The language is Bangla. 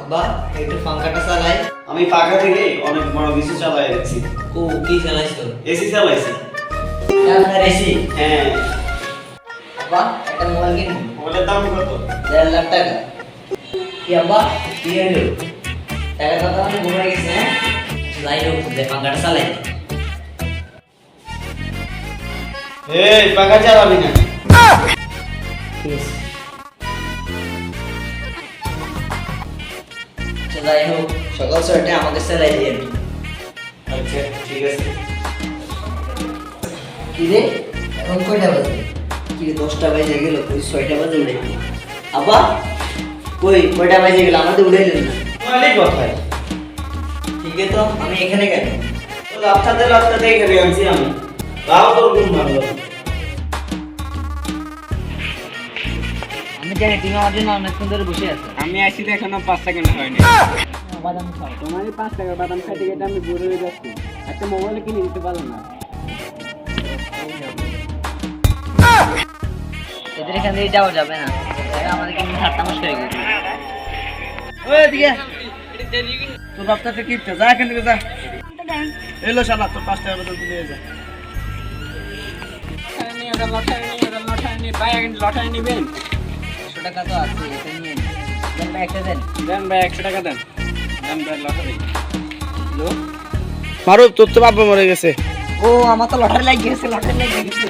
আব্বা একটু পাঙ্খাটা চালাই। আমি পাখা থেকে অনেক বড় কিছু চালাই যাচ্ছি। ও কি চালাইছো? এসি চালাইছি। আপনার এসি? হ্যাঁ। আব্বা একটা মোবাইল কিনুন। মোবাইলের দাম কত? 1.5 লাখ টাকা। কি আব্বা কি হলো? টাকা কথা আমি ঘুরে গেছি। হ্যাঁ যাই হোক যে পাঙ্খাটা চালাই। এই পাখা চালাবি না। যাই হোক সকাল 6টায় আমাকে চালাই দিয়ে। আচ্ছা ঠিক আছে। কি রে এখন কয়টা বাজে? কি রে 10টা বাজে গেল, কই 6টা বাজে উঠে? আব্বা কই কয়টা বাজে গেল, আমাদের উঠাইলেন না। মালিক কোথায়? ঠিক আছে তো আমি এখানে কেন? তো লাফটাতে এখানে আনছি আমি। তাও তোর ঘুম ভালো। আমি জানি তুমি আমার জন্য অনেকক্ষণ ধরে বসে আছো। আমি আসি তো এখনো 5 সেকেন্ড হয়নি। বাদাম খাও। তোমার এই 5 টাকার বাদাম খাইতে গেতে আমি বুড়ো হয়ে যাচ্ছি। একটা মোবাইল কিনে দিতে পারো না। এদের এখান থেকে যাওয়া যাবে না, এরা আমাদেরকে নিয়ে ঠাট্টা মশকরা করবে। ওই এদিকে তোর বাপটাতে কিপটা যা এখান থেকে যা। এলো শালা তোর 5 টাকার বাদাম দিয়ে যা। লটারি নিবেন 100 টাকা তো আছে, এটা নিয়ে নিন। দেন ভাই একটা দেন। দেন ভাই 100 টাকা দেন। দেন ভাই লটারি। হ্যালো মারুফ তোর তো বাবা মরে গেছে। ও আমার তো লটারি লাগিয়ে গেছে, লটারি লাগিয়ে গেছে।